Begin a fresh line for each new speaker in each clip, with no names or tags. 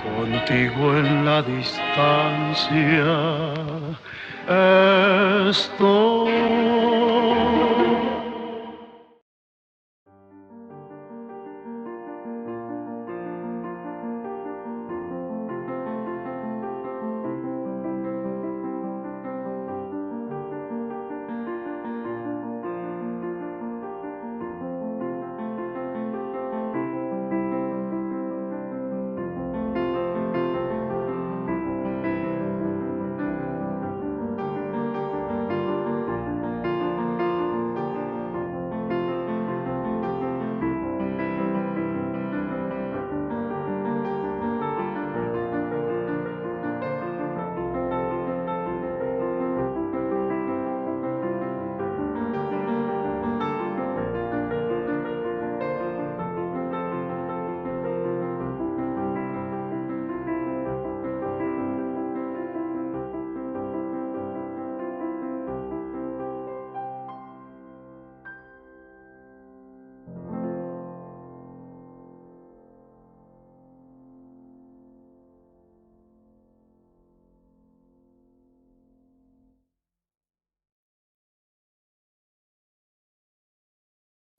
Contigo en la distancia estoy.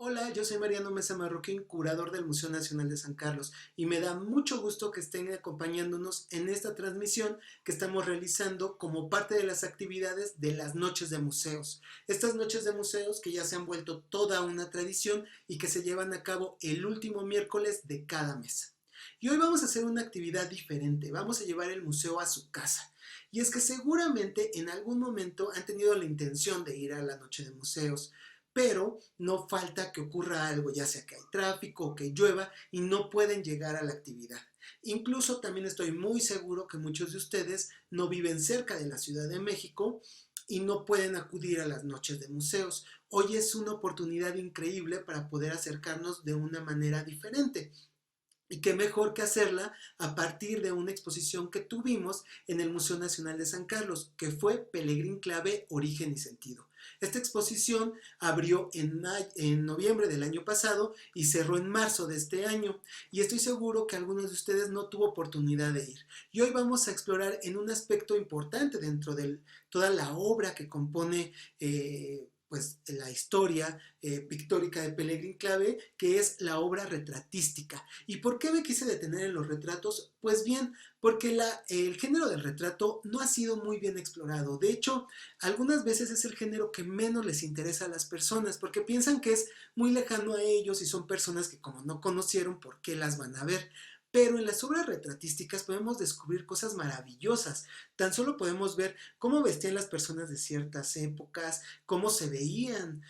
Hola, yo soy Mariano Mesa Marroquín, curador del Museo Nacional de San Carlos, y me da mucho gusto que estén acompañándonos en esta transmisión que estamos realizando como parte de las actividades de las noches de museos. Estas noches de museos que ya se han vuelto toda una tradición y que se llevan a cabo el último miércoles de cada mes. Y hoy vamos a hacer una actividad diferente, vamos a llevar el museo a su casa. Y es que seguramente en algún momento han tenido la intención de ir a la noche de museos, pero no falta que ocurra algo, ya sea que hay tráfico o que llueva y no pueden llegar a la actividad. Incluso también estoy muy seguro que muchos de ustedes no viven cerca de la Ciudad de México y no pueden acudir a las noches de museos. Hoy es una oportunidad increíble para poder acercarnos de una manera diferente. Y qué mejor que hacerla a partir de una exposición que tuvimos en el Museo Nacional de San Carlos, que fue Pelegrín Clave, Origen y Sentido. Esta exposición abrió en noviembre del año pasado y cerró en marzo de este año. Y estoy seguro que algunos de ustedes no tuvo oportunidad de ir. Y hoy vamos a explorar en un aspecto importante dentro de toda la obra que compone pues la historia pictórica de Pelegrín Clave, que es la obra retratística. ¿Y por qué me quise detener en los retratos? Pues bien, porque el género del retrato no ha sido muy bien explorado. De hecho, algunas veces es el género que menos les interesa a las personas, porque piensan que es muy lejano a ellos y son personas que como no conocieron, ¿por qué las van a ver? Pero en las obras retratísticas podemos descubrir cosas maravillosas. Tan solo podemos ver cómo vestían las personas de ciertas épocas, cómo se veían,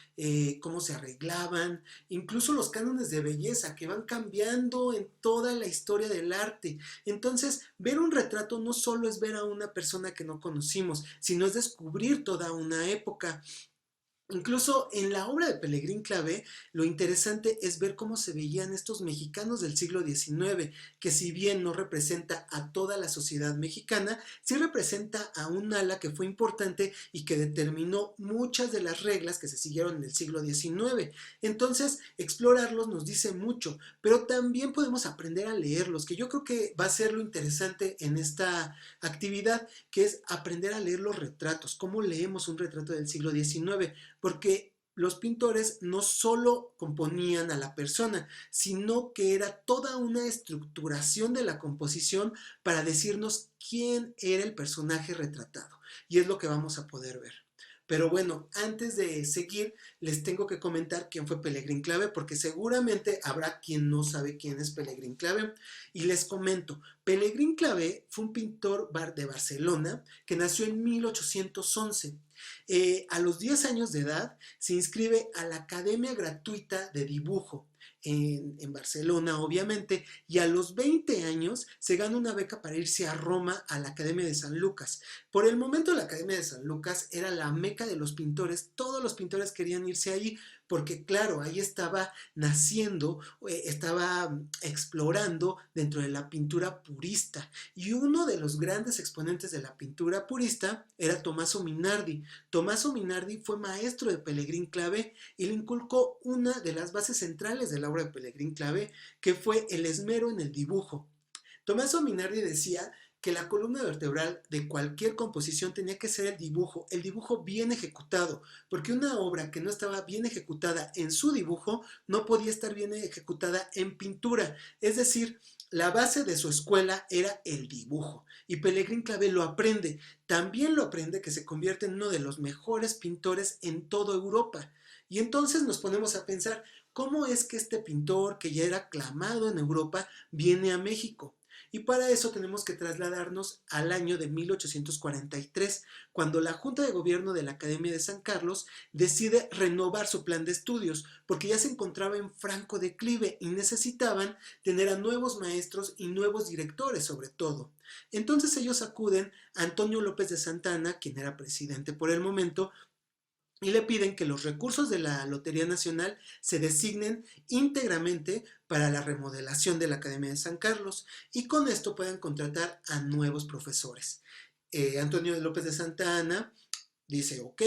cómo se arreglaban, incluso los cánones de belleza que van cambiando en toda la historia del arte. Entonces, ver un retrato no solo es ver a una persona que no conocimos, sino es descubrir toda una época. Incluso en la obra de Pelegrín Clavé, lo interesante es ver cómo se veían estos mexicanos del siglo XIX, que si bien no representa a toda la sociedad mexicana, sí representa a un ala que fue importante y que determinó muchas de las reglas que se siguieron en el siglo XIX. Entonces, explorarlos nos dice mucho, pero también podemos aprender a leerlos, que yo creo que va a ser lo interesante en esta actividad, que es aprender a leer los retratos, cómo leemos un retrato del siglo XIX, porque los pintores no solo componían a la persona, sino que era toda una estructuración de la composición para decirnos quién era el personaje retratado. Y es lo que vamos a poder ver. Pero bueno, antes de seguir, les tengo que comentar quién fue Pelegrín Clave, porque seguramente habrá quien no sabe quién es Pelegrín Clave. Y les comento, Pelegrín Clave fue un pintor de Barcelona que nació en 1811. A los 10 años de edad se inscribe a la Academia Gratuita de Dibujo en Barcelona, obviamente, y a los 20 años se gana una beca para irse a Roma a la Academia de San Lucas. Por el momento la Academia de San Lucas era la meca de los pintores, todos los pintores querían irse allí porque claro, ahí estaba naciendo, estaba explorando dentro de la pintura purista. Y uno de los grandes exponentes de la pintura purista era Tommaso Minardi. Tommaso Minardi fue maestro de Pelegrín Clavé y le inculcó una de las bases centrales de la obra de Pelegrín Clavé, que fue el esmero en el dibujo. Tommaso Minardi decía que la columna vertebral de cualquier composición tenía que ser el dibujo bien ejecutado, porque una obra que no estaba bien ejecutada en su dibujo no podía estar bien ejecutada en pintura. Es decir, la base de su escuela era el dibujo, y Pellegrin Clavé lo aprende. También lo aprende que se convierte en uno de los mejores pintores en toda Europa. Y entonces nos ponemos a pensar, ¿cómo es que este pintor, que ya era aclamado en Europa, viene a México? Y para eso tenemos que trasladarnos al año de 1843, cuando la Junta de Gobierno de la Academia de San Carlos decide renovar su plan de estudios, porque ya se encontraba en franco declive y necesitaban tener a nuevos maestros y nuevos directores sobre todo. Entonces ellos acuden a Antonio López de Santana, quien era presidente por el momento, y le piden que los recursos de la Lotería Nacional se designen íntegramente para la remodelación de la Academia de San Carlos y con esto puedan contratar a nuevos profesores. Antonio López de Santa Anna dice, ok,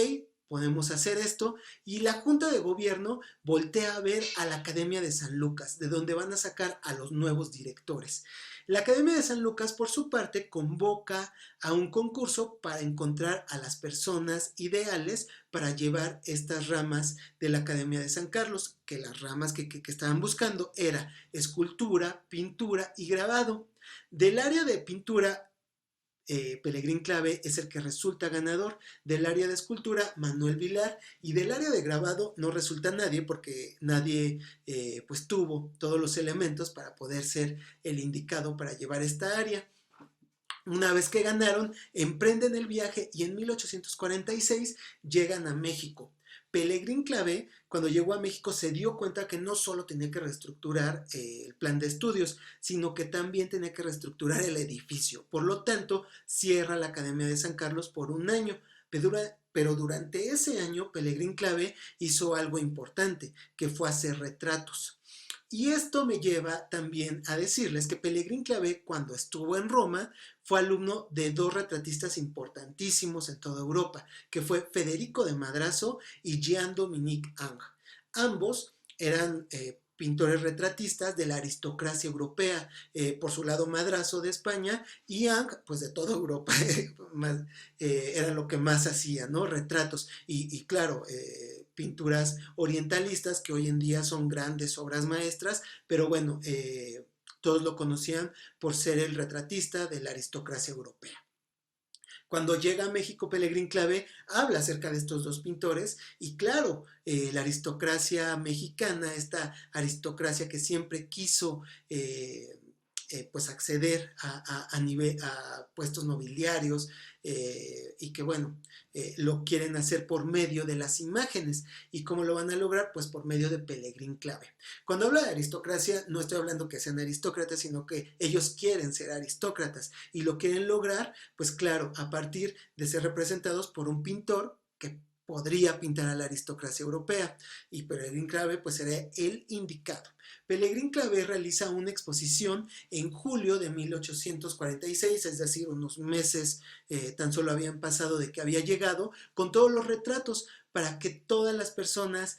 podemos hacer esto, y la Junta de Gobierno voltea a ver a la Academia de San Lucas, de donde van a sacar a los nuevos directores. La Academia de San Lucas, por su parte, convoca a un concurso para encontrar a las personas ideales para llevar estas ramas de la Academia de San Carlos, que las ramas que estaban buscando era escultura, pintura y grabado. Del área de pintura, Pellegrin Clavé es el que resulta ganador, del área de escultura Manuel Vilar, y del área de grabado no resulta nadie porque nadie pues tuvo todos los elementos para poder ser el indicado para llevar esta área. Una vez que ganaron, emprenden el viaje y en 1846 llegan a México. Pellegrin Clavé, cuando llegó a México, se dio cuenta que no solo tenía que reestructurar el plan de estudios, sino que también tenía que reestructurar el edificio. Por lo tanto, cierra la Academia de San Carlos por un año. Pero durante ese año, Pellegrin Clavé hizo algo importante, que fue hacer retratos. Y esto me lleva también a decirles que Pellegrin Clavé, cuando estuvo en Roma, fue alumno de dos retratistas importantísimos en toda Europa, que fue Federico de Madrazo y Jean-Dominique Ingres. Ambos eran pintores retratistas de la aristocracia europea, por su lado Madrazo de España y Ingres pues de toda Europa, era lo que más hacía, ¿no? Retratos y claro, pinturas orientalistas que hoy en día son grandes obras maestras, pero bueno, todos lo conocían por ser el retratista de la aristocracia europea. Cuando llega a México, Pellegrin Clavé habla acerca de estos dos pintores y claro, la aristocracia mexicana, esta aristocracia que siempre quiso pues acceder a puestos nobiliarios y que bueno, lo quieren hacer por medio de las imágenes. ¿Y cómo lo van a lograr? Pues por medio de Pellegrin Clavé. Cuando hablo de aristocracia, no estoy hablando que sean aristócratas, sino que ellos quieren ser aristócratas y lo quieren lograr, pues claro, a partir de ser representados por un pintor que podría pintar a la aristocracia europea y Pellegrin Clavé pues era el indicado. Pellegrin Clavé realiza una exposición en julio de 1846, es decir, unos meses tan solo habían pasado de que había llegado, con todos los retratos para que todas las personas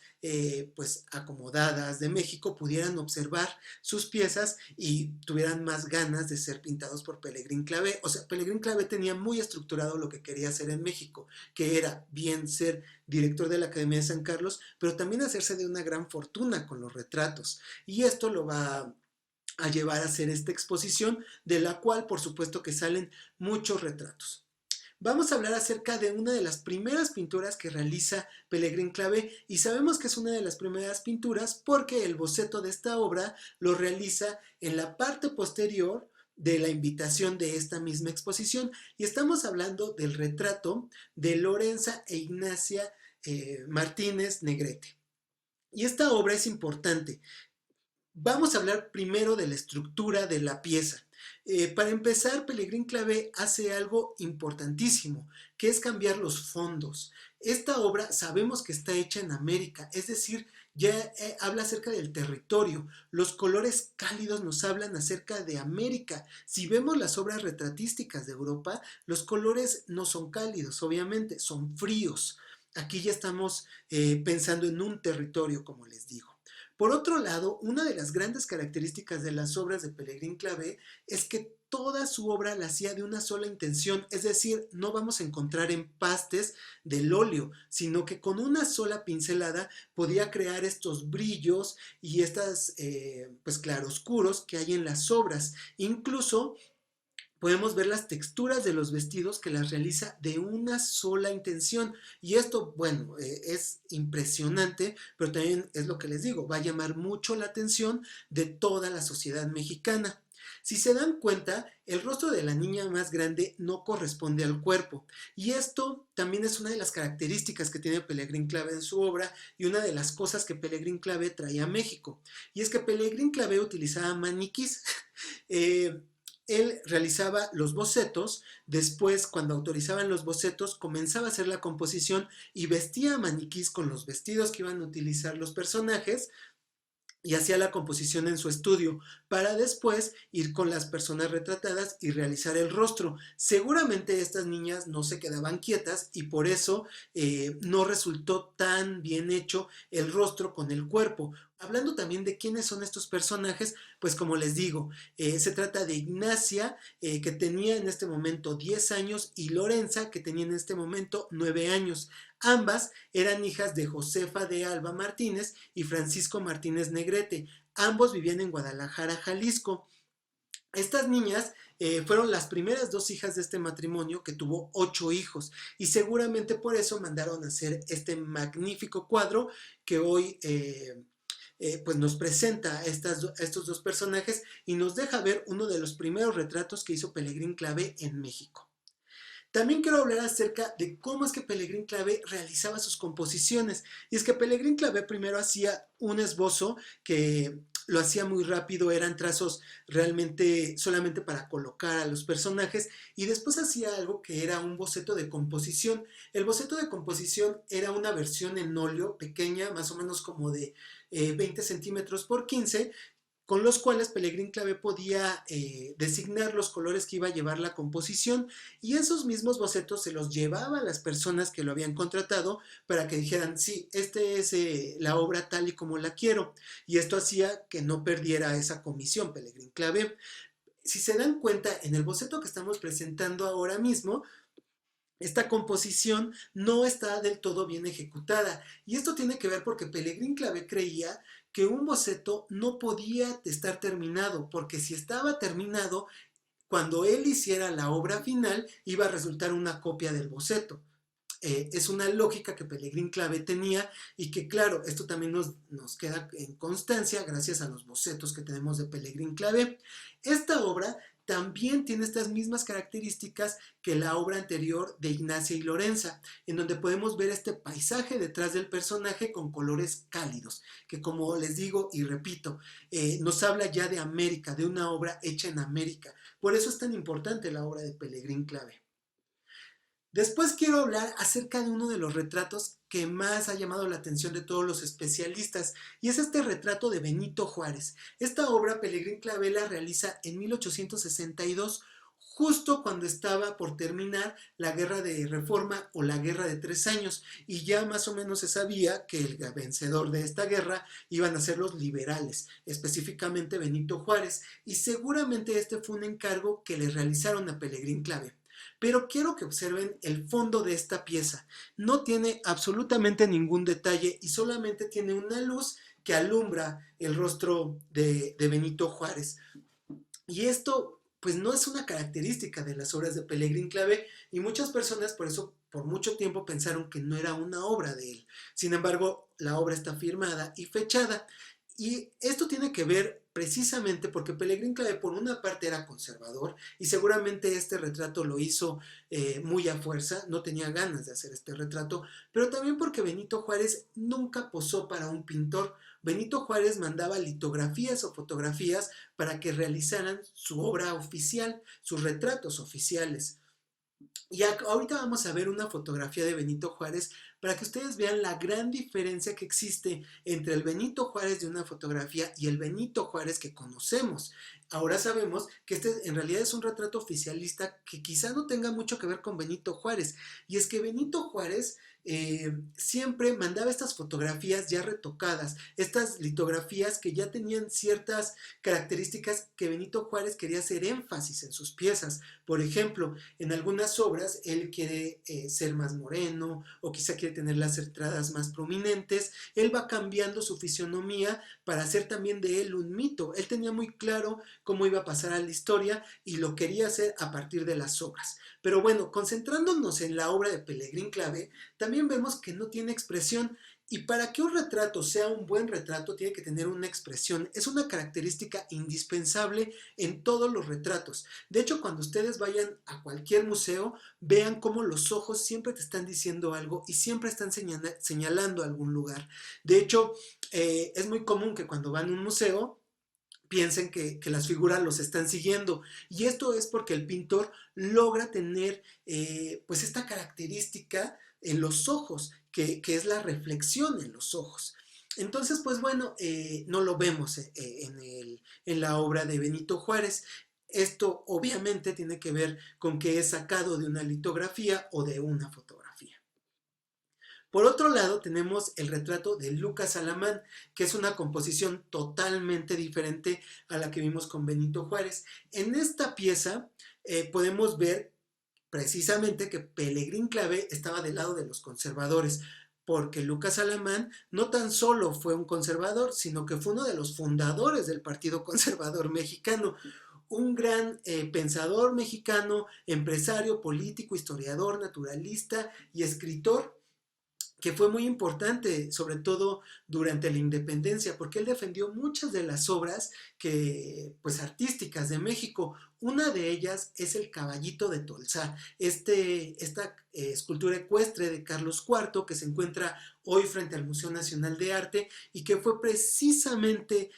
pues acomodadas de México pudieran observar sus piezas y tuvieran más ganas de ser pintados por Pellegrin Clavé. O sea, Pellegrin Clavé tenía muy estructurado lo que quería hacer en México, que era bien ser director de la Academia de San Carlos, pero también hacerse de una gran fortuna con los retratos. Y esto lo va a llevar a hacer esta exposición, de la cual por supuesto que salen muchos retratos. Vamos a hablar acerca de una de las primeras pinturas que realiza Pellegrin Clavé y sabemos que es una de las primeras pinturas porque el boceto de esta obra lo realiza en la parte posterior de la invitación de esta misma exposición y estamos hablando del retrato de Lorenza e Ignacia Martínez Negrete. Y esta obra es importante. Vamos a hablar primero de la estructura de la pieza. Para empezar, Pellegrin Clavé hace algo importantísimo, que es cambiar los fondos. Esta obra sabemos que está hecha en América, es decir, ya habla acerca del territorio. Los colores cálidos nos hablan acerca de América. Si vemos las obras retratísticas de Europa, los colores no son cálidos, obviamente, son fríos. Aquí ya estamos pensando en un territorio, como les digo. Por otro lado, una de las grandes características de las obras de Pellegrín Clavé es que toda su obra la hacía de una sola intención, es decir, no vamos a encontrar empastes del óleo, sino que con una sola pincelada podía crear estos brillos y estas pues claroscuros que hay en las obras. Incluso podemos ver las texturas de los vestidos que las realiza de una sola intención. Y esto, bueno, es impresionante, pero también es lo que les digo, va a llamar mucho la atención de toda la sociedad mexicana. Si se dan cuenta, el rostro de la niña más grande no corresponde al cuerpo. Y esto también es una de las características que tiene Pellegrín Clavé en su obra y una de las cosas que Pellegrín Clavé traía a México. Y es que Pellegrín Clavé utilizaba maniquís. eh, Él realizaba los bocetos, después cuando autorizaban los bocetos comenzaba a hacer la composición y vestía a maniquís con los vestidos que iban a utilizar los personajes y hacía la composición en su estudio para después ir con las personas retratadas y realizar el rostro. Seguramente estas niñas no se quedaban quietas y por eso no resultó tan bien hecho el rostro con el cuerpo. Hablando también de quiénes son estos personajes, pues como les digo, se trata de Ignacia, que tenía en este momento 10 años, y Lorenza, que tenía en este momento 9 años. Ambas eran hijas de Josefa de Alba Martínez y Francisco Martínez Negrete. Ambos vivían en Guadalajara, Jalisco. Estas niñas fueron las primeras dos hijas de este matrimonio que tuvo 8 hijos y seguramente por eso mandaron a hacer este magnífico cuadro que hoy pues nos presenta a estos dos personajes y nos deja ver uno de los primeros retratos que hizo Pellegrín Clavé en México. También quiero hablar acerca de cómo es que Pellegrín Clavé realizaba sus composiciones. Y es que Pellegrín Clavé primero hacía un esbozo que lo hacía muy rápido, eran trazos realmente solamente para colocar a los personajes, y después hacía algo que era un boceto de composición. El boceto de composición era una versión en óleo pequeña, más o menos como de 20 centímetros por 15, con los cuales Pellegrín Clavé podía designar los colores que iba a llevar la composición, y esos mismos bocetos se los llevaba a las personas que lo habían contratado para que dijeran, sí, este es la obra tal y como la quiero, y esto hacía que no perdiera esa comisión Pellegrín Clavé. Si se dan cuenta, en el boceto que estamos presentando ahora mismo, esta composición no está del todo bien ejecutada, y esto tiene que ver porque Pellegrín Clavé creía que un boceto no podía estar terminado, porque si estaba terminado, cuando él hiciera la obra final, iba a resultar una copia del boceto. Es una lógica que Pellegrín Clavé tenía y que claro, esto también nos queda en constancia gracias a los bocetos que tenemos de Pellegrín Clavé. Esta obra también tiene estas mismas características que la obra anterior de Ignacia y Lorenza, en donde podemos ver este paisaje detrás del personaje con colores cálidos, que como les digo y repito, nos habla ya de América, de una obra hecha en América. Por eso es tan importante la obra de Pellegrín Clavé. Después quiero hablar acerca de uno de los retratos que más ha llamado la atención de todos los especialistas, y es este retrato de Benito Juárez. Esta obra Pellegrín Clavé la realiza en 1862, justo cuando estaba por terminar la Guerra de Reforma o la Guerra de 3 años, y ya más o menos se sabía que el vencedor de esta guerra iban a ser los liberales, específicamente Benito Juárez, y seguramente este fue un encargo que le realizaron a Pellegrín Clavé. Pero quiero que observen el fondo de esta pieza. No tiene absolutamente ningún detalle y solamente tiene una luz que alumbra el rostro de Benito Juárez. Y esto pues no es una característica de las obras de Pellegrín Clavé, y muchas personas por eso por mucho tiempo pensaron que no era una obra de él. Sin embargo, la obra está firmada y fechada. Y esto tiene que ver precisamente porque Pellegrín Clavé por una parte era conservador y seguramente este retrato lo hizo muy a fuerza, no tenía ganas de hacer este retrato, pero también porque Benito Juárez nunca posó para un pintor. Benito Juárez mandaba litografías o fotografías para que realizaran su obra oficial, sus retratos oficiales. Y ahorita vamos a ver una fotografía de Benito Juárez para que ustedes vean la gran diferencia que existe entre el Benito Juárez de una fotografía y el Benito Juárez que conocemos. Ahora sabemos que este en realidad es un retrato oficialista que quizá no tenga mucho que ver con Benito Juárez. Y es que Benito Juárez siempre mandaba estas fotografías ya retocadas, estas litografías que ya tenían ciertas características que Benito Juárez quería hacer énfasis en sus piezas. Por ejemplo, en algunas obras él quiere ser más moreno o quizá quiere tener las entradas más prominentes. Él va cambiando su fisionomía para hacer también de él un mito. Él tenía muy claro cómo iba a pasar a la historia y lo quería hacer a partir de las obras. Pero bueno, concentrándonos en la obra de Pelegrín Clavé, también vemos que no tiene expresión. Y para que un retrato sea un buen retrato, tiene que tener una expresión. Es una característica indispensable en todos los retratos. De hecho, cuando ustedes vayan a cualquier museo, vean cómo los ojos siempre te están diciendo algo y siempre están señalando algún lugar. De hecho, es muy común que cuando van a un museo piensen que las figuras los están siguiendo, y esto es porque el pintor logra tener pues esta característica en los ojos, que es la reflexión en los ojos. Entonces, pues bueno, no lo vemos en la obra de Benito Juárez. Esto obviamente tiene que ver con que es sacado de una litografía o de una fotografía. Por otro lado, tenemos el retrato de Lucas Alamán, que es una composición totalmente diferente a la que vimos con Benito Juárez. En esta pieza podemos ver precisamente que Pelegrín Clavé estaba del lado de los conservadores, porque Lucas Alamán no tan solo fue un conservador, sino que fue uno de los fundadores del Partido Conservador Mexicano. Un gran pensador mexicano, empresario, político, historiador, naturalista y escritor, que fue muy importante, sobre todo durante la independencia, porque él defendió muchas de las obras pues, artísticas de México. Una de ellas es el Caballito de Tolsá, esta escultura ecuestre de Carlos IV, que se encuentra hoy frente al Museo Nacional de Arte, y que fue precisamente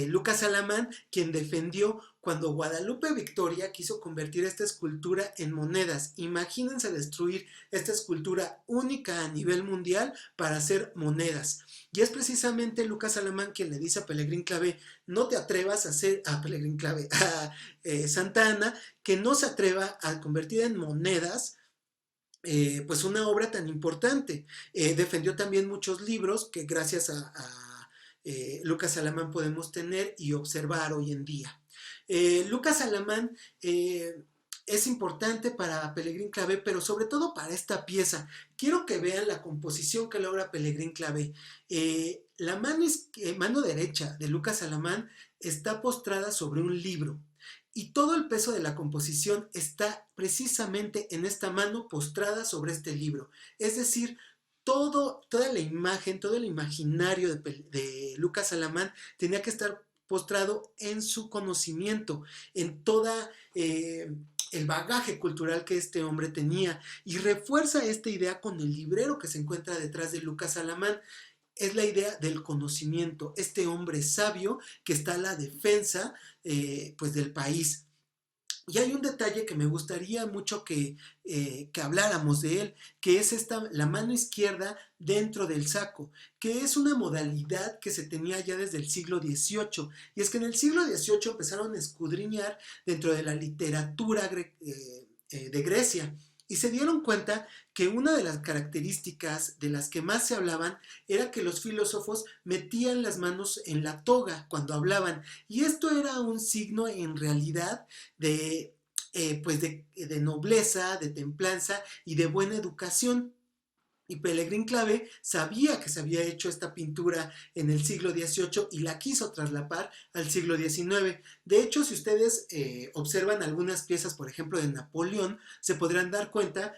Lucas Alamán quien defendió cuando Guadalupe Victoria quiso convertir esta escultura en monedas. Imagínense destruir esta escultura única a nivel mundial para hacer monedas. Y es precisamente Lucas Alamán quien le dice a Pelegrín Clavé: no te atrevas a hacer a Pelegrín Clavé, a Santa Anna, que no se atreva a convertir en monedas pues una obra tan importante. Defendió también muchos libros que gracias a Lucas Alamán podemos tener y observar hoy en día. Lucas Alamán es importante para Pelegrín Clavé, pero sobre todo para esta pieza. Quiero que vean la composición que logra Pelegrín Clavé. La mano derecha de Lucas Alamán está postrada sobre un libro, y todo el peso de la composición está precisamente en esta mano postrada sobre este libro. Es decir, toda la imagen, todo el imaginario de Lucas Alamán tenía que estar postrado en su conocimiento, en toda el bagaje cultural que este hombre tenía, y refuerza esta idea con el librero que se encuentra detrás de Lucas Alamán. Es la idea del conocimiento, este hombre sabio que está a la defensa pues del país. Y hay un detalle que me gustaría mucho que habláramos de él, que es la mano izquierda dentro del saco, que es una modalidad que se tenía ya desde el siglo XVIII. Y es que en el siglo XVIII empezaron a escudriñar dentro de la literatura de Grecia, y se dieron cuenta que una de las características de las que más se hablaban era que los filósofos metían las manos en la toga cuando hablaban, y esto era un signo en realidad pues de nobleza, de templanza y de buena educación. Y Pelegrín Clavé sabía que se había hecho esta pintura en el siglo XVIII y la quiso traslapar al siglo XIX. De hecho, si ustedes observan algunas piezas, por ejemplo, de Napoleón, se podrán dar cuenta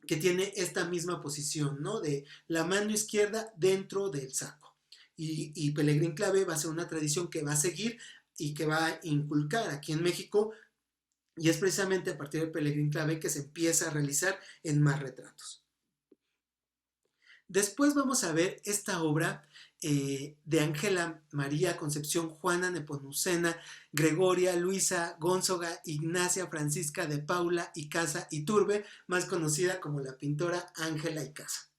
que tiene esta misma posición, ¿no? De la mano izquierda dentro del saco. Y Pelegrín Clavé va a ser una tradición que va a seguir y que va a inculcar aquí en México, y es precisamente a partir de Pelegrín Clavé que se empieza a realizar en más retratos. Después vamos a ver esta obra de Ángela María Concepción Juana Nepomucena Gregoria Luisa Gónzaga Ignacia Francisca de Paula y Casa Iturbe, más conocida como la pintora Ángela y Casa.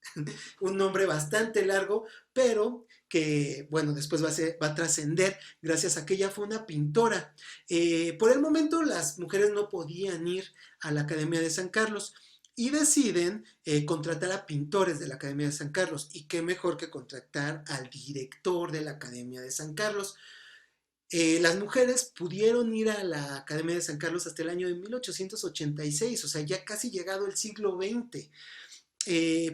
un nombre bastante largo, pero que, bueno, después va a trascender gracias a que ella fue una pintora. Por el momento las mujeres no podían ir a la Academia de San Carlos y deciden contratar a pintores de la Academia de San Carlos. Y qué mejor que contratar al director de la Academia de San Carlos. Las mujeres pudieron ir a la Academia de San Carlos hasta el año de 1886, o sea, ya casi llegado el siglo XX.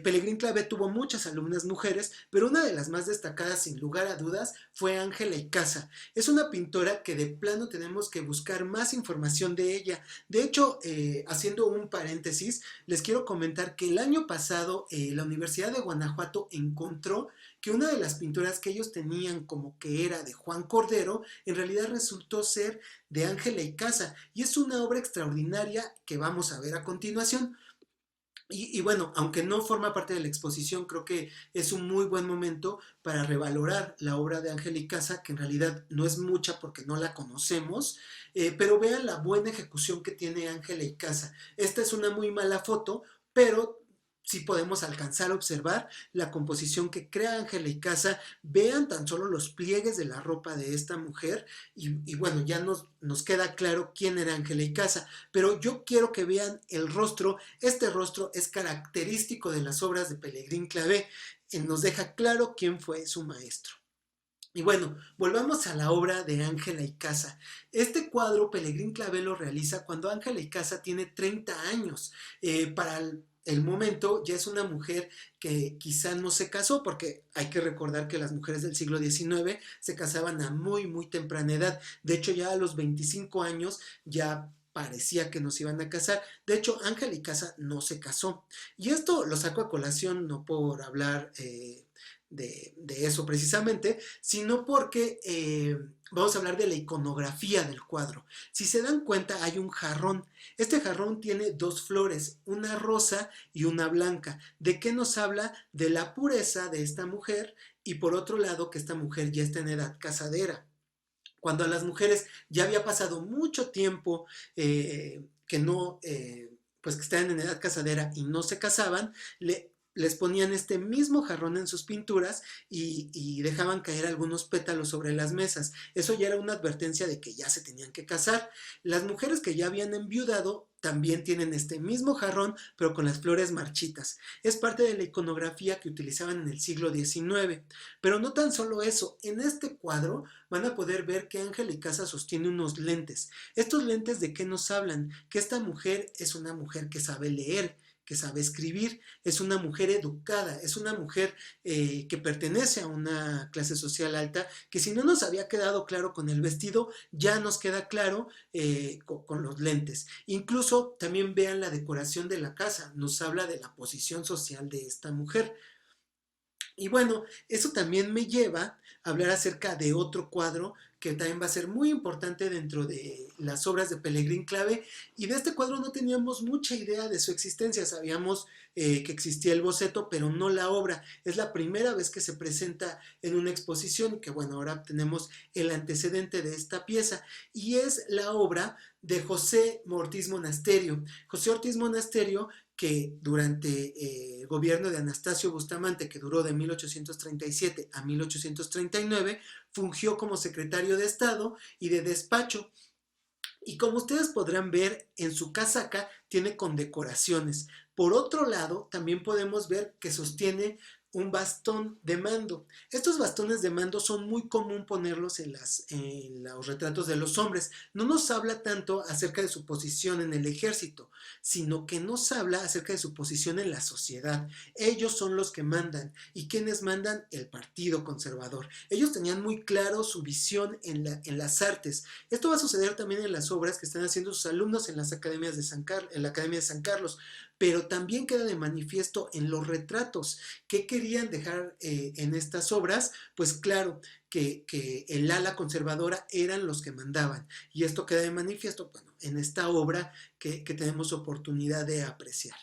Pellegrín Clavé tuvo muchas alumnas mujeres, pero una de las más destacadas, sin lugar a dudas, fue Ángela Icaza. Es una pintora que de plano tenemos que buscar más información de ella. De hecho, haciendo un paréntesis, les quiero comentar que el año pasado la Universidad de Guanajuato encontró que una de las pinturas que ellos tenían como que era de Juan Cordero, en realidad resultó ser de Ángela Icaza, y es una obra extraordinaria que vamos a ver a continuación. Y bueno, aunque no forma parte de la exposición, creo que es un muy buen momento para revalorar la obra de Ángela Icaza, que en realidad no es mucha porque no la conocemos, pero vean la buena ejecución que tiene Ángela Icaza. Esta es una muy mala foto, pero sí podemos alcanzar a observar la composición que crea Ángela Icaza. Vean tan solo los pliegues de la ropa de esta mujer y bueno, ya nos queda claro quién era Ángela Icaza, pero yo quiero que vean el rostro. Este rostro es característico de las obras de Pellegrín Clavé, nos deja claro quién fue su maestro. Y bueno, volvamos a la obra de Ángela Icaza. Este cuadro Pellegrín Clavé lo realiza cuando Ángela Icaza tiene 30 años. Para el momento ya es una mujer que quizá no se casó, porque hay que recordar que las mujeres del siglo XIX se casaban a muy, muy temprana edad. De hecho, ya a los 25 años ya parecía que nos iban a casar. De hecho, Ángela Icaza no se casó. Y esto lo saco a colación no por hablar de eso precisamente, sino porque vamos a hablar de la iconografía del cuadro. Si se dan cuenta, hay un jarrón. Este jarrón tiene dos flores, una rosa y una blanca. ¿De qué nos habla? De la pureza de esta mujer y por otro lado que esta mujer ya está en edad casadera. Cuando a las mujeres ya había pasado mucho tiempo que no, pues que estaban en edad casadera y no se casaban, les ponían este mismo jarrón en sus pinturas y dejaban caer algunos pétalos sobre las mesas. Eso ya era una advertencia de que ya se tenían que casar. Las mujeres que ya habían enviudado también tienen este mismo jarrón, pero con las flores marchitas. Es parte de la iconografía que utilizaban en el siglo XIX. Pero no tan solo eso, en este cuadro van a poder ver que Ángela Icaza sostiene unos lentes. ¿Estos lentes de qué nos hablan? Que esta mujer es una mujer que sabe leer, que sabe escribir, es una mujer educada, es una mujer que pertenece a una clase social alta, que si no nos había quedado claro con el vestido, ya nos queda claro con los lentes. Incluso también vean la decoración de la casa, nos habla de la posición social de esta mujer. Y bueno, eso también me lleva a hablar acerca de otro cuadro que también va a ser muy importante dentro de las obras de Pellegrín Clavé. Y de este cuadro no teníamos mucha idea de su existencia, sabíamos que existía el boceto, pero no la obra. Es la primera vez que se presenta en una exposición, que bueno, ahora tenemos el antecedente de esta pieza, y es la obra de José Ortiz Monasterio. José Ortiz Monasterio, que durante el gobierno de Anastasio Bustamante, que duró de 1837 a 1839, fungió como secretario de Estado y de despacho. Y como ustedes podrán ver, en su casaca tiene condecoraciones. Por otro lado, también podemos ver que sostiene un bastón de mando. Estos bastones de mando son muy común ponerlos en los retratos de los hombres. No nos habla tanto acerca de su posición en el ejército, sino que nos habla acerca de su posición en la sociedad. Ellos son los que mandan. ¿Y quiénes mandan? El Partido Conservador. Ellos tenían muy claro su visión en las artes. Esto va a suceder también en las obras que están haciendo sus alumnos en las academias de en la Academia de San Carlos, pero también queda de manifiesto en los retratos. ¿Qué querían dejar en estas obras? Pues claro, que el ala conservadora eran los que mandaban. Y esto queda de manifiesto, bueno, en esta obra que tenemos oportunidad de apreciar.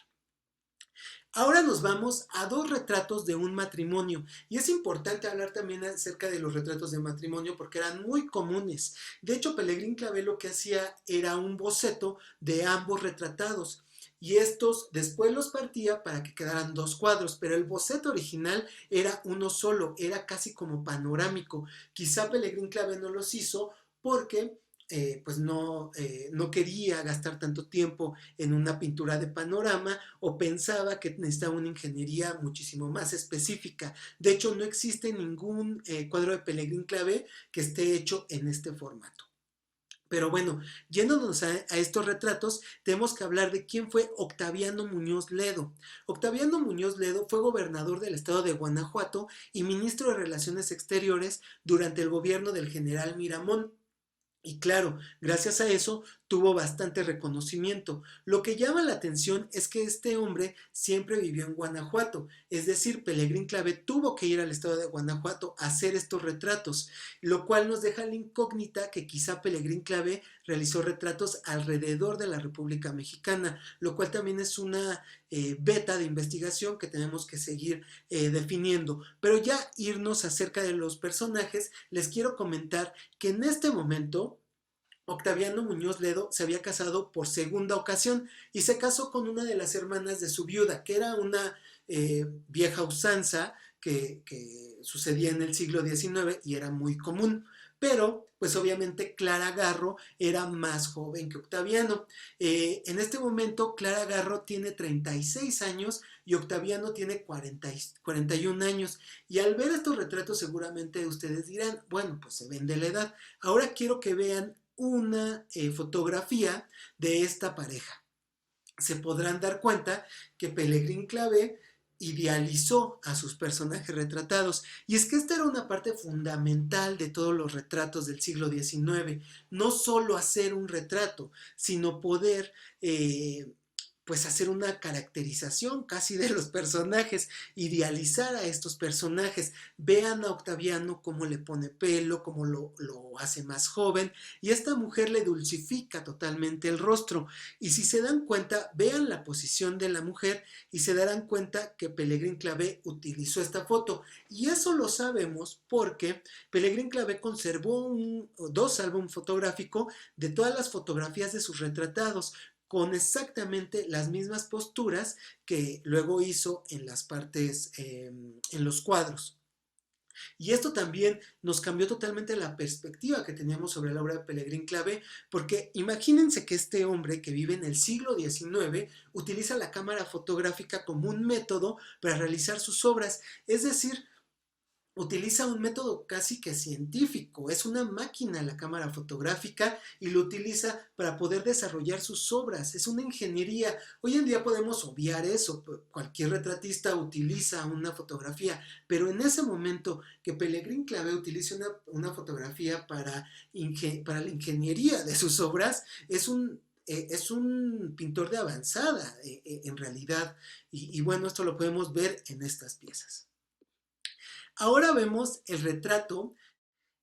Ahora nos vamos a dos retratos de un matrimonio y es importante hablar también acerca de los retratos de matrimonio porque eran muy comunes. De hecho, Pellegrín Clavé lo que hacía era un boceto de ambos retratados y estos después los partía para que quedaran dos cuadros, pero el boceto original era uno solo, era casi como panorámico. Quizá Pelegrín Clavé no los hizo porque pues no quería gastar tanto tiempo en una pintura de panorama o pensaba que necesitaba una ingeniería muchísimo más específica. De hecho, no existe ningún cuadro de Pelegrín Clavé que esté hecho en este formato. Pero bueno, yéndonos a estos retratos, tenemos que hablar de quién fue Octaviano Muñoz Ledo. Octaviano Muñoz Ledo fue gobernador del estado de Guanajuato y ministro de Relaciones Exteriores durante el gobierno del general Miramón. Y claro, gracias a eso tuvo bastante reconocimiento. Lo que llama la atención es que este hombre siempre vivió en Guanajuato, es decir, Pelegrín Clavé tuvo que ir al estado de Guanajuato a hacer estos retratos, lo cual nos deja la incógnita que quizá Pelegrín Clavé realizó retratos alrededor de la República Mexicana, lo cual también es una beta de investigación que tenemos que seguir definiendo. Pero ya irnos acerca de los personajes, les quiero comentar que en este momento Octaviano Muñoz Ledo se había casado por segunda ocasión y se casó con una de las hermanas de su viuda, que era una vieja usanza que sucedía en el siglo XIX y era muy común. Pero, pues obviamente Clara Garro era más joven que Octaviano. En este momento Clara Garro tiene 36 años y Octaviano tiene 41 años. Y al ver estos retratos seguramente ustedes dirán, bueno, pues se ven de la edad. Ahora quiero que vean una fotografía de esta pareja. Se podrán dar cuenta que Pelegrín Clavé idealizó a sus personajes retratados. Y es que esta era una parte fundamental de todos los retratos del siglo XIX. No solo hacer un retrato, sino poder pues hacer una caracterización casi de los personajes, idealizar a estos personajes. Vean a Octaviano cómo le pone pelo, cómo lo hace más joven, y esta mujer le dulcifica totalmente el rostro. Y si se dan cuenta, vean la posición de la mujer y se darán cuenta que Pelegrín Clavé utilizó esta foto. Y eso lo sabemos porque Pelegrín Clavé conservó dos álbumes fotográficos de todas las fotografías de sus retratados, con exactamente las mismas posturas que luego hizo en las partes, en los cuadros. Y esto también nos cambió totalmente la perspectiva que teníamos sobre la obra de Pelegrín Clavé, porque imagínense que este hombre que vive en el siglo XIX utiliza la cámara fotográfica como un método para realizar sus obras, es decir, utiliza un método casi que científico, es una máquina la cámara fotográfica y lo utiliza para poder desarrollar sus obras, es una ingeniería. Hoy en día podemos obviar eso, cualquier retratista utiliza una fotografía, pero en ese momento que Pelegrín Clavé utiliza una fotografía para la ingeniería de sus obras, es un pintor de avanzada en realidad, y bueno, esto lo podemos ver en estas piezas. Ahora vemos el retrato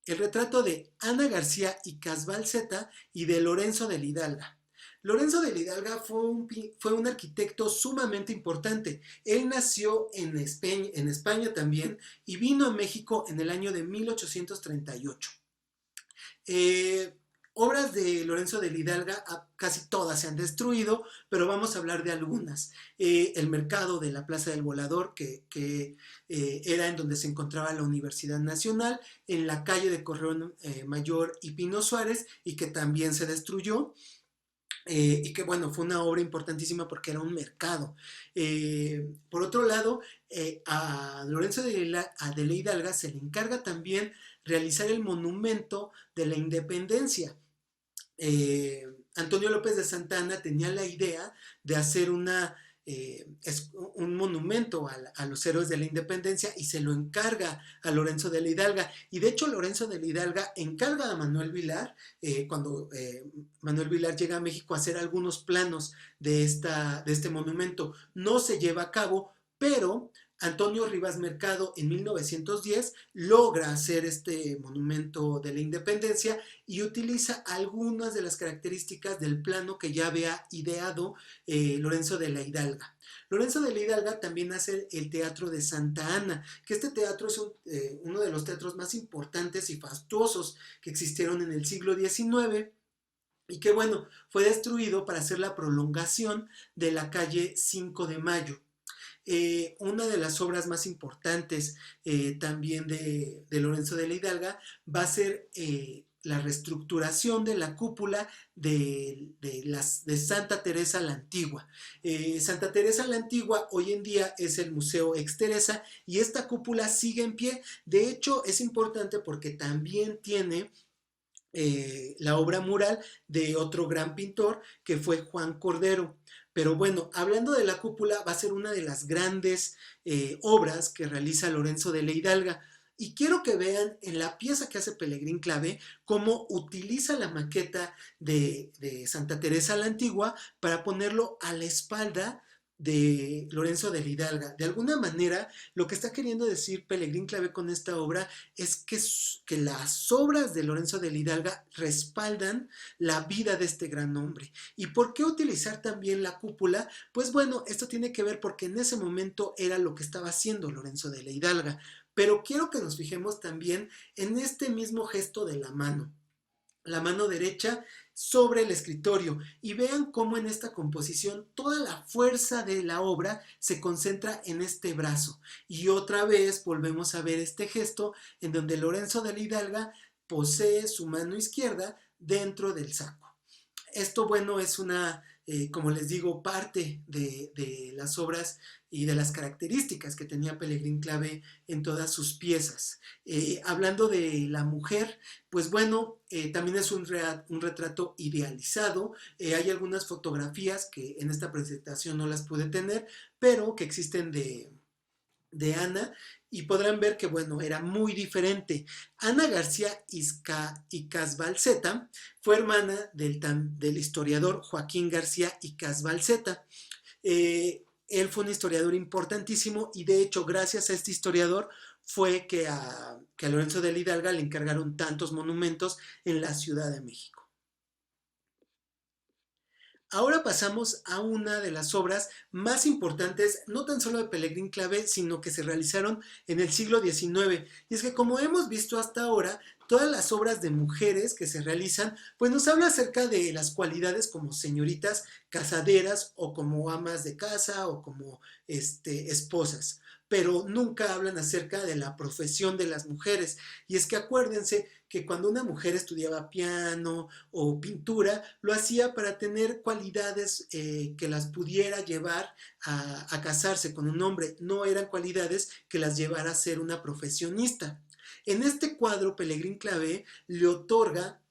de Ana García y Casbalceta y de Lorenzo de Hidalga. Lorenzo de Hidalga fue un arquitecto sumamente importante. Él nació en España también y vino a México en el año de 1838. Obras de Lorenzo de Hidalga casi todas se han destruido, pero vamos a hablar de algunas. El mercado de la Plaza del Volador, que era en donde se encontraba la Universidad Nacional, en la calle de Correo Mayor y Pino Suárez, y que también se destruyó. Y que bueno, fue una obra importantísima porque era un mercado. Por otro lado, a Lorenzo de la Hidalga se le encarga también realizar el monumento de la Independencia. Antonio López de Santana tenía la idea de hacer un monumento a los héroes de la independencia y se lo encarga a Lorenzo de la Hidalga. Y de hecho Lorenzo de la Hidalga encarga a Manuel Vilar, cuando Manuel Vilar llega a México, a hacer algunos planos de este monumento. No se lleva a cabo, pero Antonio Rivas Mercado en 1910 logra hacer este monumento de la independencia y utiliza algunas de las características del plano que ya había ideado Lorenzo de la Hidalga. Lorenzo de la Hidalga también hace el Teatro de Santa Ana, que este teatro es uno de los teatros más importantes y fastuosos que existieron en el siglo XIX. y que bueno, fue destruido para hacer la prolongación de la calle 5 de Mayo. Una de las obras más importantes también de Lorenzo de la Hidalga va a ser la reestructuración de la cúpula de Santa Teresa la Antigua. Santa Teresa la Antigua hoy en día es el Museo Ex Teresa y esta cúpula sigue en pie. De hecho, es importante porque también tiene la obra mural de otro gran pintor que fue Juan Cordero. Pero bueno, hablando de la cúpula, va a ser una de las grandes obras que realiza Lorenzo de la Hidalga. Y quiero que vean en la pieza que hace Pelegrín Clavé cómo utiliza la maqueta de Santa Teresa la Antigua para ponerlo a la espalda de Lorenzo de la Hidalga. De alguna manera, lo que está queriendo decir Pelegrín Clavé con esta obra es que las obras de Lorenzo de la Hidalga respaldan la vida de este gran hombre. ¿Y por qué utilizar también la cúpula? Pues bueno, esto tiene que ver porque en ese momento era lo que estaba haciendo Lorenzo de la Hidalga. Pero quiero que nos fijemos también en este mismo gesto de la mano derecha sobre el escritorio y vean cómo en esta composición toda la fuerza de la obra se concentra en este brazo y otra vez volvemos a ver este gesto en donde Lorenzo de la Hidalga posee su mano izquierda dentro del saco. Esto, bueno, es una, como les digo, parte de las obras y de las características que tenía Pelegrín Clavé en todas sus piezas. Hablando de la mujer, pues bueno, también es un retrato idealizado. Hay algunas fotografías que en esta presentación no las pude tener, pero que existen de Ana y podrán ver que bueno, era muy diferente. Ana García Icazbalceta fue hermana del historiador Joaquín García Icazbalceta. Él fue un historiador importantísimo y de hecho gracias a este historiador fue que a Lorenzo de la Hidalga le encargaron tantos monumentos en la Ciudad de México. Ahora pasamos a una de las obras más importantes, no tan solo de Pelegrín Clavé, sino que se realizaron en el siglo XIX. Y es que como hemos visto hasta ahora, todas las obras de mujeres que se realizan, pues nos habla acerca de las cualidades como señoritas casaderas o como amas de casa o como esposas, pero nunca hablan acerca de la profesión de las mujeres. Y es que acuérdense que cuando una mujer estudiaba piano o pintura, lo hacía para tener cualidades que las pudiera llevar a casarse con un hombre. No eran cualidades que las llevara a ser una profesionista. En este cuadro, Pelegrín Clavé le otorga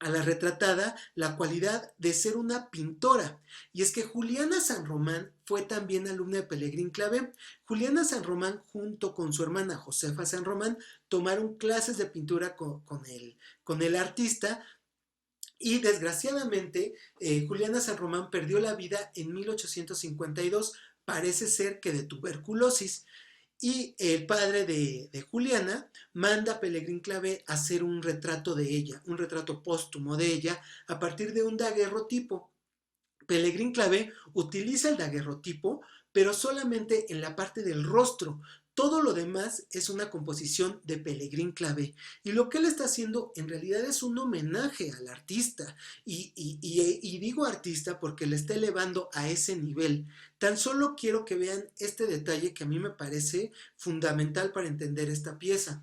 a la retratada la cualidad de ser una pintora. Y es que Juliana San Román fue también alumna de Pelegrín Clavé. Juliana San Román junto con su hermana Josefa San Román tomaron clases de pintura con el artista y desgraciadamente Juliana San Román perdió la vida en 1852, parece ser que de tuberculosis. Y el padre de Juliana manda a Pelegrín Clavé a hacer un retrato de ella, un retrato póstumo de ella, a partir de un daguerrotipo. Pelegrín Clavé utiliza el daguerrotipo, pero solamente en la parte del rostro. Todo lo demás es una composición de Pelegrín Clavé. Y lo que él está haciendo en realidad es un homenaje al artista. Y digo artista porque le está elevando a ese nivel. Tan solo quiero que vean este detalle que a mí me parece fundamental para entender esta pieza.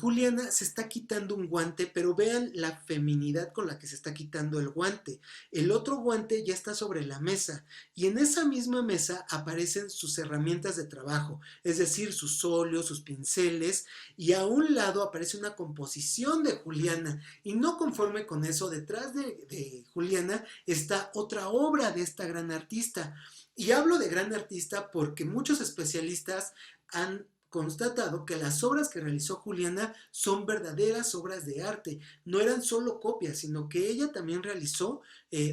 Juliana se está quitando un guante, pero vean la feminidad con la que se está quitando el guante. El otro guante ya está sobre la mesa y en esa misma mesa aparecen sus herramientas de trabajo, es decir, sus óleos, sus pinceles, y a un lado aparece una composición de Juliana. Y no conforme con eso, detrás de Juliana está otra obra de esta gran artista. Y hablo de gran artista porque muchos especialistas han constatado que las obras que realizó Juliana son verdaderas obras de arte, no eran solo copias, sino que ella también realizó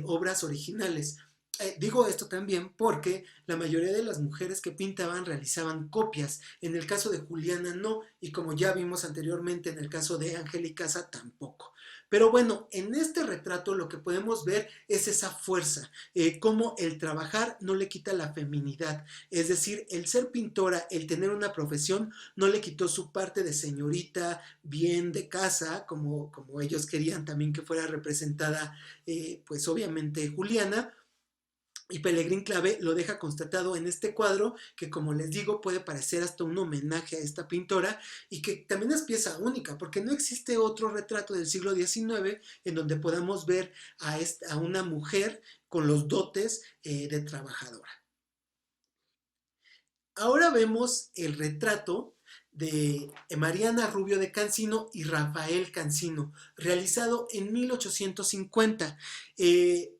obras originales. Digo esto también porque la mayoría de las mujeres que pintaban realizaban copias. En el caso de Juliana no, y como ya vimos anteriormente en el caso de Ángel y Casa tampoco. Pero bueno, en este retrato lo que podemos ver es esa fuerza, cómo el trabajar no le quita la feminidad. Es decir, el ser pintora, el tener una profesión, no le quitó su parte de señorita, bien de casa, como ellos querían también que fuera representada, pues obviamente Juliana, y Pelegrín Clavé lo deja constatado en este cuadro que, como les digo, puede parecer hasta un homenaje a esta pintora y que también es pieza única porque no existe otro retrato del siglo XIX en donde podamos ver a una mujer con los dotes de trabajadora. Ahora vemos el retrato de Mariana Rubio de Cancino y Rafael Cancino, realizado en 1850.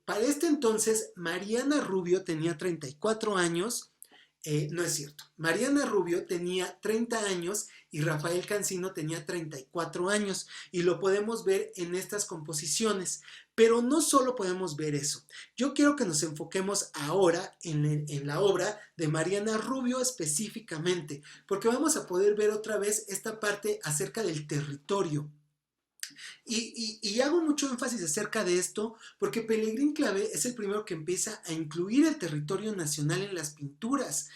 Para este entonces, Mariana Rubio tenía 34 años. No es cierto. Mariana Rubio tenía 30 años y Rafael Cancino tenía 34 años y lo podemos ver en estas composiciones. Pero no solo podemos ver eso. Yo quiero que nos enfoquemos ahora en la obra de Mariana Rubio específicamente, porque vamos a poder ver otra vez esta parte acerca del territorio. Y hago mucho énfasis acerca de esto porque Pelegrín Clavé es el primero que empieza a incluir el territorio nacional en las pinturas.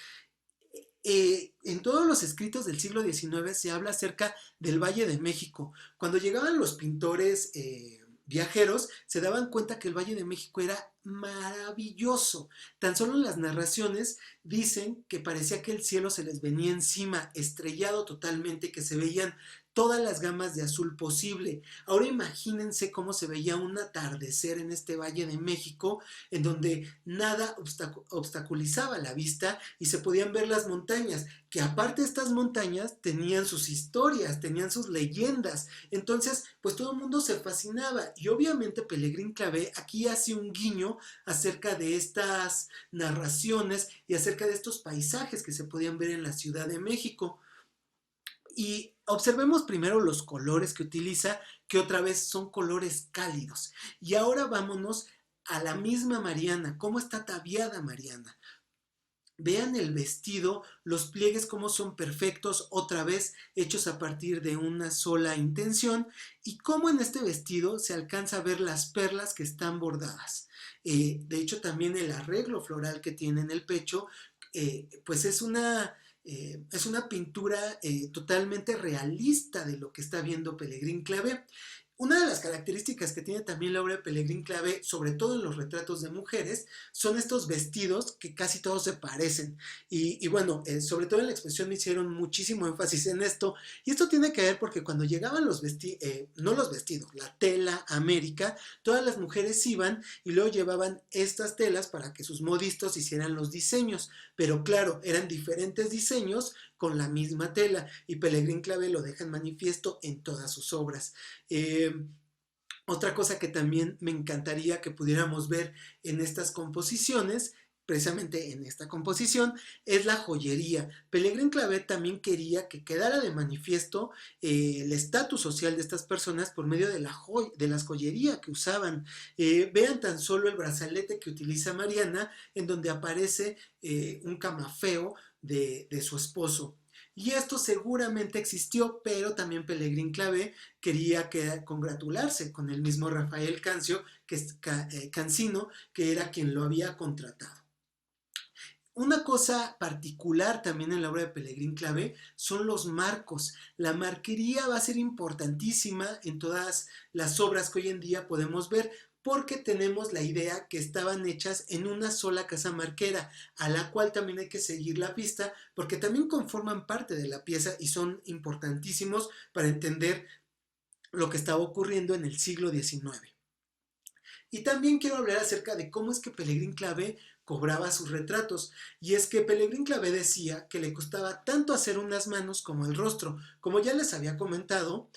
En todos los escritos del siglo XIX se habla acerca del Valle de México. Cuando llegaban los pintores viajeros, se daban cuenta que el Valle de México era maravilloso. Tan solo en las narraciones dicen que parecía que el cielo se les venía encima, estrellado totalmente, que se veían todas las gamas de azul posible. Ahora imagínense cómo se veía un atardecer en este Valle de México, en donde nada obstaculizaba la vista y se podían ver las montañas, que aparte estas montañas tenían sus historias, tenían sus leyendas. Entonces, pues todo el mundo se fascinaba y obviamente Pelegrín Clavé aquí hace un guiño acerca de estas narraciones y acerca de estos paisajes que se podían ver en la Ciudad de México. Y observemos primero los colores que utiliza, que otra vez son colores cálidos. Y ahora vámonos a la misma Mariana, cómo está ataviada Mariana. Vean el vestido, los pliegues cómo son perfectos, otra vez hechos a partir de una sola intención, y cómo en este vestido se alcanza a ver las perlas que están bordadas. De hecho, también el arreglo floral que tiene en el pecho, pues es una pintura totalmente realista de lo que está viendo Pelegrín Clavé. Una de las características que tiene también la obra de Pelegrín Clavé, sobre todo en los retratos de mujeres, son estos vestidos que casi todos se parecen. Y bueno, sobre todo en la exposición me hicieron muchísimo énfasis en esto. Y esto tiene que ver porque cuando llegaban los vestidos, no los vestidos, la tela a América, todas las mujeres iban y luego llevaban estas telas para que sus modistos hicieran los diseños. Pero claro, eran diferentes diseños con la misma tela y Pelegrín Clavé lo deja en manifiesto en todas sus obras. Otra cosa que también me encantaría que pudiéramos ver en estas composiciones, precisamente en esta composición, es la joyería. Pelegrín Clavé también quería que quedara de manifiesto el estatus social de estas personas por medio de las joyerías que usaban. Vean tan solo el brazalete que utiliza Mariana, en donde aparece un camafeo de su esposo. Y esto seguramente existió, pero también Pelegrín Clavé quería congratularse con el mismo Rafael Cancino, que era quien lo había contratado. Una cosa particular también en la obra de Pelegrín Clavé son los marcos. La marquería va a ser importantísima en todas las obras que hoy en día podemos ver, porque tenemos la idea que estaban hechas en una sola casa marquera, a la cual también hay que seguir la pista, porque también conforman parte de la pieza y son importantísimos para entender lo que estaba ocurriendo en el siglo XIX. Y también quiero hablar acerca de cómo es que Pelegrín Clavé cobraba sus retratos. Y es que Pelegrín Clavé decía que le costaba tanto hacer unas manos como el rostro. Como ya les había comentado,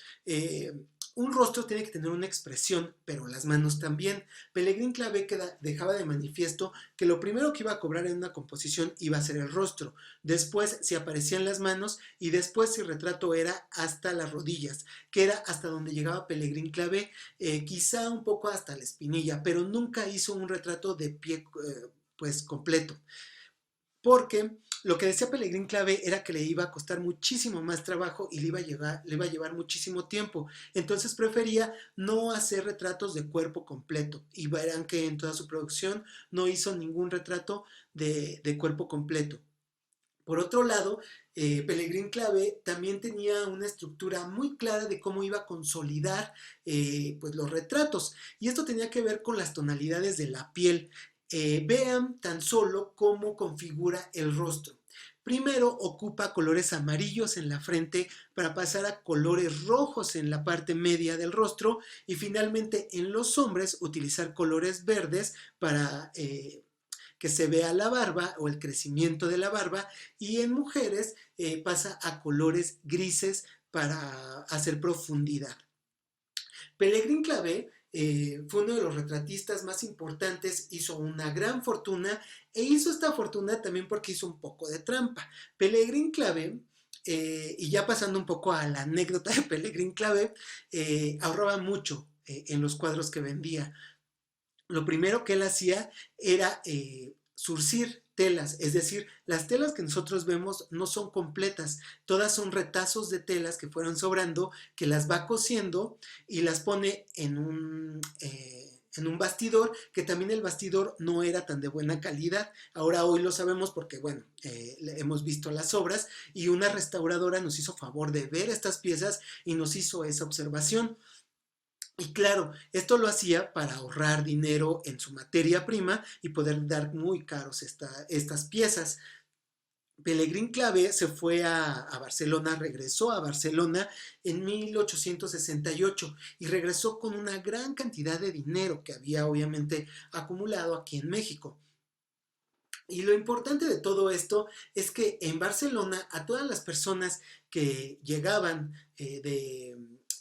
Un rostro tiene que tener una expresión, pero las manos también. Pellegrin Clavé dejaba de manifiesto que lo primero que iba a cobrar en una composición iba a ser el rostro, después si aparecían las manos y después si el retrato era hasta las rodillas, que era hasta donde llegaba Pellegrin Clavé, quizá un poco hasta la espinilla, pero nunca hizo un retrato de pie pues completo. Porque lo que decía Pellegrin Clavé era que le iba a costar muchísimo más trabajo y le iba a llevar muchísimo tiempo. Entonces prefería no hacer retratos de cuerpo completo. Y verán que en toda su producción no hizo ningún retrato de cuerpo completo. Por otro lado, Pellegrin Clavé también tenía una estructura muy clara de cómo iba a consolidar pues los retratos. Y esto tenía que ver con las tonalidades de la piel. Vean tan solo cómo configura el rostro. Primero ocupa colores amarillos en la frente para pasar a colores rojos en la parte media del rostro y finalmente en los hombres utilizar colores verdes para que se vea la barba o el crecimiento de la barba y en mujeres pasa a colores grises para hacer profundidad. Pellegrin Clavé fue uno de los retratistas más importantes, hizo una gran fortuna e hizo esta fortuna también porque hizo un poco de trampa. Pellegrin Clavé, y ya pasando un poco a la anécdota de Pellegrin Clavé, ahorraba mucho en los cuadros que vendía. Lo primero que él hacía era surcir telas, es decir, las telas que nosotros vemos no son completas, todas son retazos de telas que fueron sobrando, que las va cosiendo y las pone en un bastidor, que también el bastidor no era tan de buena calidad. Ahora hoy lo sabemos porque, bueno, hemos visto las obras y una restauradora nos hizo favor de ver estas piezas y nos hizo esa observación. Y claro, esto lo hacía para ahorrar dinero en su materia prima y poder dar muy caros estas piezas. Pellegrin Clavé se fue a Barcelona, regresó a Barcelona en 1868 y regresó con una gran cantidad de dinero que había obviamente acumulado aquí en México. Y lo importante de todo esto es que en Barcelona a todas las personas que llegaban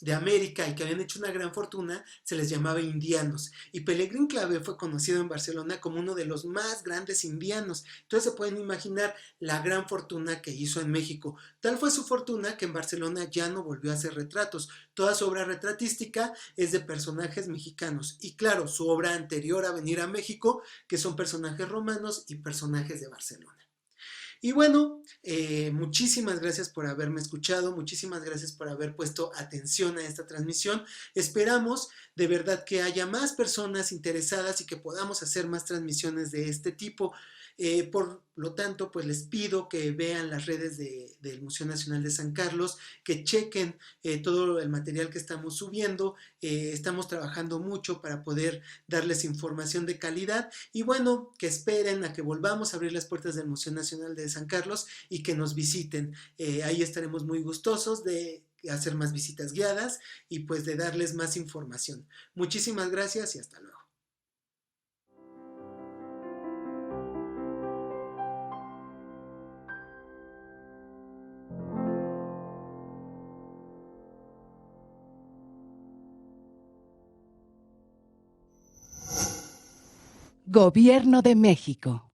de América y que habían hecho una gran fortuna, se les llamaba indianos. Y Pellegrin Clavé fue conocido en Barcelona como uno de los más grandes indianos. Entonces se pueden imaginar la gran fortuna que hizo en México. Tal fue su fortuna que en Barcelona ya no volvió a hacer retratos. Toda su obra retratística es de personajes mexicanos. Y claro, su obra anterior a venir a México, que son personajes romanos y personajes de Barcelona. Y bueno, muchísimas gracias por haberme escuchado, muchísimas gracias por haber puesto atención a esta transmisión. Esperamos de verdad que haya más personas interesadas y que podamos hacer más transmisiones de este tipo. Por lo tanto, pues les pido que vean las redes del Museo Nacional de San Carlos, que chequen todo el material que estamos subiendo. Estamos trabajando mucho para poder darles información de calidad y bueno, que esperen a que volvamos a abrir las puertas del Museo Nacional de San Carlos y que nos visiten. Ahí estaremos muy gustosos de hacer más visitas guiadas y pues de darles más información. Muchísimas gracias y hasta luego.
Gobierno de México.